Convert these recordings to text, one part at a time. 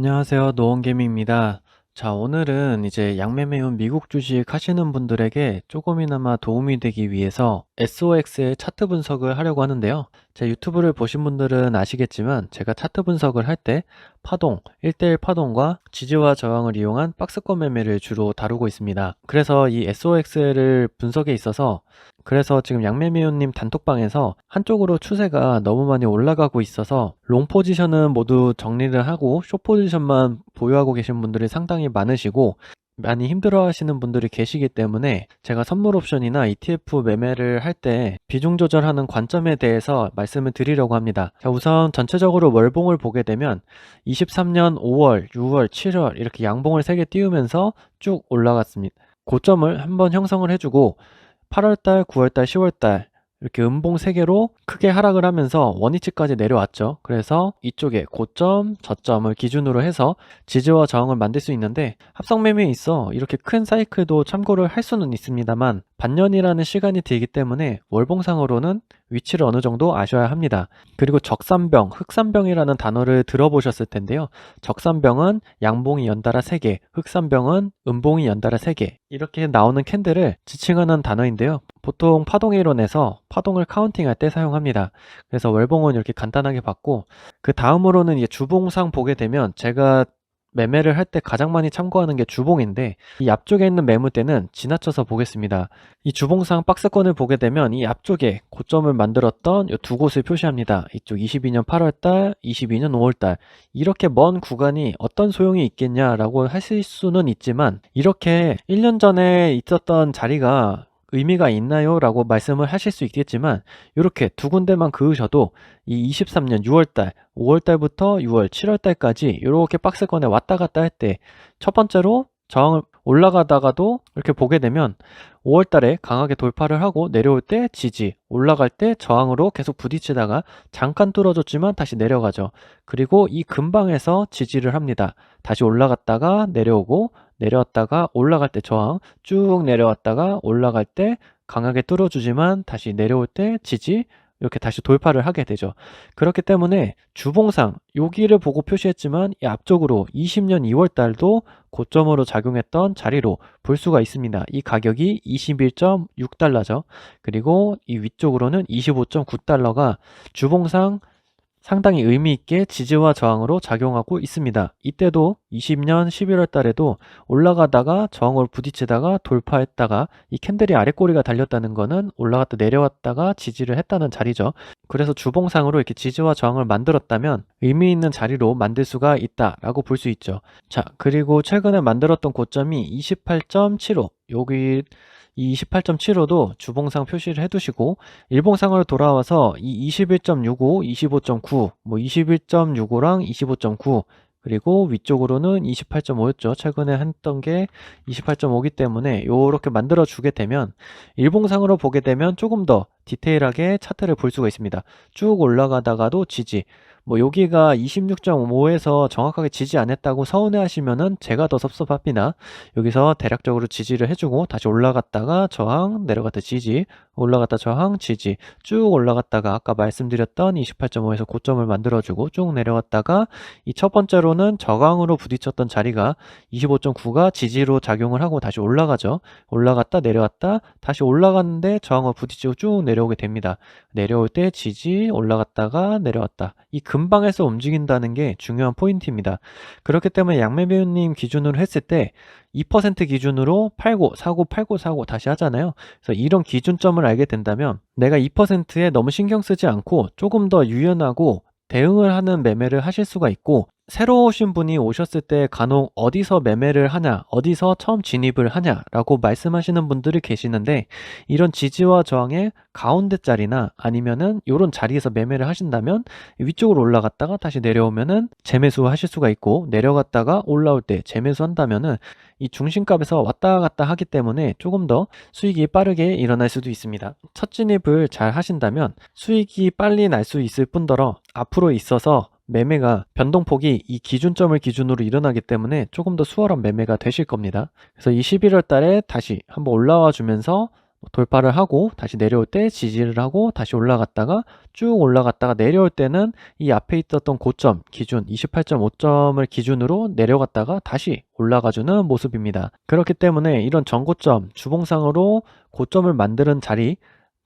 안녕하세요. 노원개미입니다. 자, 오늘은 이제 양매매운 미국 주식 하시는 분들에게 조금이나마 도움이 되기 위해서 SOX의 차트 분석을 하려고 하는데요. 제 유튜브를 보신 분들은 아시겠지만 제가 차트 분석을 할 때 파동, 1대1 파동과 지지와 저항을 이용한 박스권 매매를 주로 다루고 있습니다. 그래서 이 SOX를 분석에 있어서 지금 양매매우님 단톡방에서 한쪽으로 추세가 너무 많이 올라가고 있어서 롱 포지션은 모두 정리를 하고 숏 포지션만 보유하고 계신 분들이 상당히 많으시고 많이 힘들어 하시는 분들이 계시기 때문에 제가 선물 옵션이나 ETF 매매를 할 때 비중 조절하는 관점에 대해서 말씀을 드리려고 합니다. 자, 우선 전체적으로 월봉을 보게 되면 23년 5월, 6월, 7월 이렇게 양봉을 3개 띄우면서 쭉 올라갔습니다. 고점을 한번 형성을 해주고 8월달, 9월달, 10월달 이렇게 음봉 3개로 크게 하락을 하면서 원위치까지 내려왔죠. 그래서 이쪽에 고점, 저점을 기준으로 해서 지지와 저항을 만들 수 있는데 합성 매매에 있어 이렇게 큰 사이클도 참고를 할 수는 있습니다만 반년이라는 시간이 들기 때문에 월봉상으로는 위치를 어느 정도 아셔야 합니다. 그리고 적산병, 흑산병이라는 단어를 들어보셨을 텐데요. 적산병은 양봉이 연달아 3개, 흑산병은 음봉이 연달아 3개 이렇게 나오는 캔들을 지칭하는 단어인데요. 보통 파동이론에서 파동을 카운팅할 때 사용합니다. 그래서 월봉은 이렇게 간단하게 봤고 그 다음으로는 이제 주봉상 보게 되면 제가 매매를 할 때 가장 많이 참고하는 게 주봉인데 이 앞쪽에 있는 매물대는 지나쳐서 보겠습니다. 이 주봉상 박스권을 보게 되면 이 앞쪽에 고점을 만들었던 이 두 곳을 표시합니다. 이쪽 22년 8월달, 22년 5월달 이렇게 먼 구간이 어떤 소용이 있겠냐라고 하실 수는 있지만 이렇게 1년 전에 있었던 자리가 의미가 있나요? 라고 말씀을 하실 수 있겠지만 이렇게 두 군데만 그으셔도 이 23년 6월달, 5월달부터 6월, 7월달까지 이렇게 박스권에 왔다 갔다 할 때 첫 번째로 저항을 올라가다가도 이렇게 보게 되면 5월달에 강하게 돌파를 하고 내려올 때 지지, 올라갈 때 저항으로 계속 부딪히다가 잠깐 뚫어줬지만 다시 내려가죠. 그리고 이 근방에서 지지를 합니다. 다시 올라갔다가 내려오고 내려왔다가 올라갈 때 저항, 쭉 내려왔다가 올라갈 때 강하게 뚫어주지만 다시 내려올 때 지지, 이렇게 다시 돌파를 하게 되죠. 그렇기 때문에 주봉상 여기를 보고 표시했지만 이 앞쪽으로 20년 2월 달도 고점으로 작용했던 자리로 볼 수가 있습니다. 이 가격이 21.6달러죠. 그리고 이 위쪽으로는 25.9달러가 주봉상 상당히 의미 있게 지지와 저항으로 작용하고 있습니다. 이때도 20년 11월 달에도 올라가다가 저항으로 부딪히다가 돌파했다가 이 캔들이 아래 꼬리가 달렸다는 거는 올라갔다 내려왔다가 지지를 했다는 자리죠. 그래서 주봉상으로 이렇게 지지와 저항을 만들었다면 의미 있는 자리로 만들 수가 있다라고 볼 수 있죠. 자, 그리고 최근에 만들었던 고점이 28.75 여기 이 28.75도 주봉상 표시를 해두시고 일봉상으로 돌아와서 이 21.65, 25.9, 뭐 21.65랑 25.9 그리고 위쪽으로는 28.5였죠. 최근에 했던 게 28.5기 때문에 이렇게 만들어 주게 되면 일봉상으로 보게 되면 조금 더 디테일하게 차트를 볼 수가 있습니다. 쭉 올라가다가도 지지, 뭐 여기가 26.5에서 정확하게 지지 안 했다고 서운해 하시면은 제가 더 섭섭합니다. 여기서 대략적으로 지지를 해주고 다시 올라갔다가 저항, 내려갔다 지지, 올라갔다 저항, 지지 쭉 올라갔다가 아까 말씀드렸던 28.5에서 고점을 만들어주고 쭉 내려갔다가 이 첫 번째로는 저강으로 부딪혔던 자리가 25.9가 지지로 작용을 하고 다시 올라가죠. 올라갔다 내려왔다 다시 올라갔는데 저항을 부딪히고 쭉 내려오게 됩니다. 내려올 때 지지, 올라갔다가 내려왔다. 이 근방에서 움직인다는 게 중요한 포인트입니다. 그렇기 때문에 양매배우님 기준으로 했을 때 2% 기준으로 팔고 사고 팔고 사고 다시 하잖아요. 그래서 이런 기준점을 알게 된다면 내가 2%에 너무 신경 쓰지 않고 조금 더 유연하고 대응을 하는 매매를 하실 수가 있고 새로 오신 분이 오셨을 때 간혹 어디서 매매를 하냐, 어디서 처음 진입을 하냐라고 말씀하시는 분들이 계시는데 이런 지지와 저항의 가운데 자리나 아니면은 이런 자리에서 매매를 하신다면 위쪽으로 올라갔다가 다시 내려오면은 재매수 하실 수가 있고 내려갔다가 올라올 때 재매수 한다면은 이 중심값에서 왔다 갔다 하기 때문에 조금 더 수익이 빠르게 일어날 수도 있습니다. 첫 진입을 잘 하신다면 수익이 빨리 날 수 있을 뿐더러 앞으로 있어서 매매가 변동폭이 이 기준점을 기준으로 일어나기 때문에 조금 더 수월한 매매가 되실 겁니다. 그래서 이 11월 달에 다시 한번 올라와 주면서 돌파를 하고 다시 내려올 때 지지를 하고 다시 올라갔다가 쭉 올라갔다가 내려올 때는 이 앞에 있었던 고점 기준 28.5점을 기준으로 내려갔다가 다시 올라가주는 모습입니다. 그렇기 때문에 이런 전고점 주봉상으로 고점을 만드는 자리,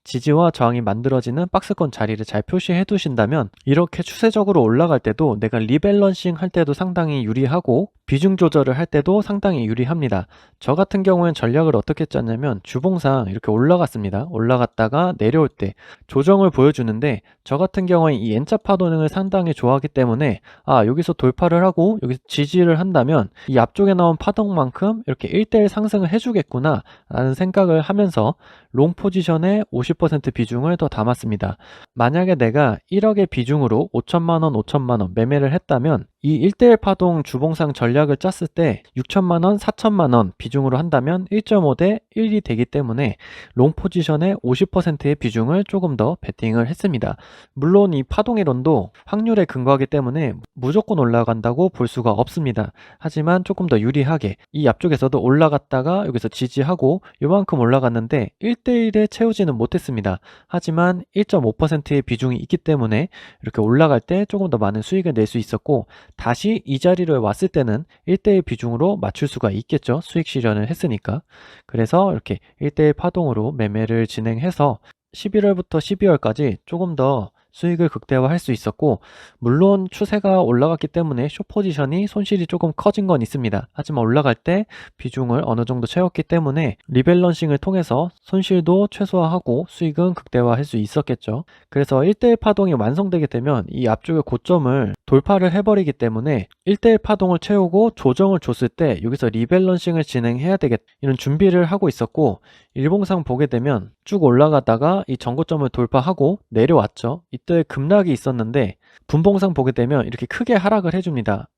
지지와 저항이 만들어지는 박스권 자리를 잘 표시해 두신다면 이렇게 추세적으로 올라갈 때도 내가 리밸런싱 할 때도 상당히 유리하고 비중 조절을 할 때도 상당히 유리합니다. 저 같은 경우엔 전략을 어떻게 짰냐면 주봉상 이렇게 올라갔습니다. 올라갔다가 내려올 때 조정을 보여주는데 저 같은 경우에 이 N자 파동을 상당히 좋아하기 때문에 여기서 돌파를 하고 여기서 지지를 한다면 이 앞쪽에 나온 파동만큼 이렇게 1대1 상승을 해주겠구나 라는 생각을 하면서 롱 포지션에 50% 비중을 더 담았습니다. 만약에 내가 1억의 비중으로 5천만원, 5천만원 매매를 했다면 이 1대1 파동 주봉상 전략을 짰을 때 6천만원, 4천만원 비중으로 한다면 1.5 대 1이 되기 때문에 롱 포지션에 50%의 비중을 조금 더 베팅을 했습니다. 물론 이 파동이론도 확률에 근거하기 때문에 무조건 올라간다고 볼 수가 없습니다. 하지만 조금 더 유리하게 이 앞쪽에서도 올라갔다가 여기서 지지하고 요만큼 올라갔는데 1대1에 채우지는 못했습니다. 하지만 1.5%의 비중이 있기 때문에 이렇게 올라갈 때 조금 더 많은 수익을 낼 수 있었고 다시 이 자리를 왔을 때는 1대1 비중으로 맞출 수가 있겠죠. 수익 실현을 했으니까. 그래서 이렇게 1대1 파동으로 매매를 진행해서 11월부터 12월까지 조금 더 수익을 극대화할 수 있었고 물론 추세가 올라갔기 때문에 숏 포지션이 손실이 조금 커진 건 있습니다. 하지만 올라갈 때 비중을 어느 정도 채웠기 때문에 리밸런싱을 통해서 손실도 최소화하고 수익은 극대화할 수 있었겠죠. 그래서 1대1 파동이 완성되게 되면 이 앞쪽의 고점을 돌파를 해버리기 때문에 1대1 파동을 채우고 조정을 줬을 때 여기서 리밸런싱을 진행해야 되겠다 이런 준비를 하고 있었고 일봉상 보게 되면 쭉 올라가다가 이 전고점을 돌파하고 내려왔죠. 이때 급락이 있었는데 분봉상 보게 되면 이렇게 크게 하락을 해줍니다.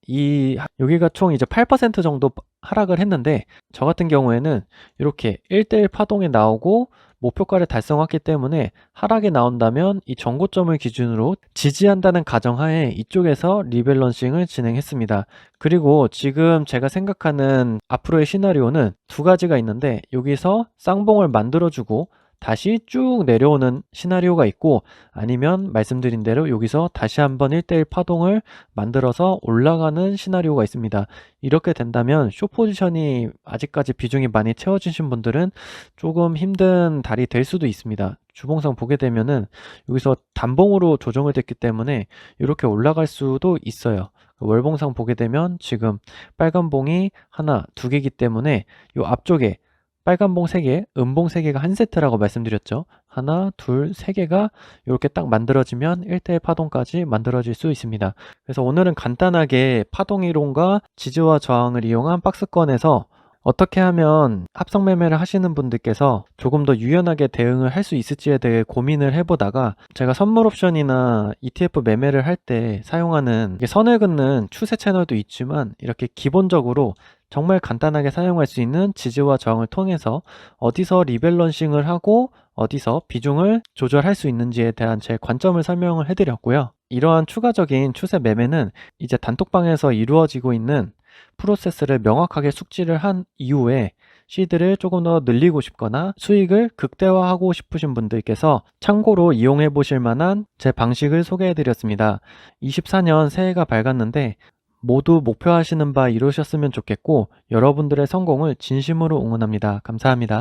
여기가 총 이제 8% 정도 하락을 했는데 저 같은 경우에는 이렇게 1대1 파동이 나오고 목표가를 달성했기 때문에 하락이 나온다면 이 전고점을 기준으로 지지한다는 가정하에 이쪽에서 리밸런싱을 진행했습니다. 그리고 지금 제가 생각하는 앞으로의 시나리오는 두 가지가 있는데 여기서 쌍봉을 만들어주고 다시 쭉 내려오는 시나리오가 있고 아니면 말씀드린 대로 여기서 다시 한번 1대1 파동을 만들어서 올라가는 시나리오가 있습니다. 이렇게 된다면 숏 포지션이 아직까지 비중이 많이 채워지신 분들은 조금 힘든 달이 될 수도 있습니다. 주봉상 보게 되면은 여기서 단봉으로 조정을 됐기 때문에 이렇게 올라갈 수도 있어요. 월봉상 보게 되면 지금 빨간 봉이 하나, 두 개이기 때문에 이 앞쪽에 빨간 봉 3개, 은봉 3개가 한 세트라고 말씀드렸죠. 하나, 둘, 3개가 이렇게 딱 만들어지면 1대1 파동까지 만들어질 수 있습니다. 그래서 오늘은 간단하게 파동이론과 지지와 저항을 이용한 박스권에서 어떻게 하면 합성 매매를 하시는 분들께서 조금 더 유연하게 대응을 할 수 있을지에 대해 고민을 해보다가 제가 선물 옵션이나 ETF 매매를 할 때 사용하는 선을 긋는 추세 채널도 있지만 이렇게 기본적으로 정말 간단하게 사용할 수 있는 지지와 저항을 통해서 어디서 리밸런싱을 하고 어디서 비중을 조절할 수 있는지에 대한 제 관점을 설명을 해드렸고요. 이러한 추가적인 추세 매매는 이제 단톡방에서 이루어지고 있는 프로세스를 명확하게 숙지를 한 이후에 시드를 조금 더 늘리고 싶거나 수익을 극대화하고 싶으신 분들께서 참고로 이용해 보실 만한 제 방식을 소개해 드렸습니다. 24년 새해가 밝았는데 모두 목표하시는 바 이루셨으면 좋겠고 여러분들의 성공을 진심으로 응원합니다. 감사합니다.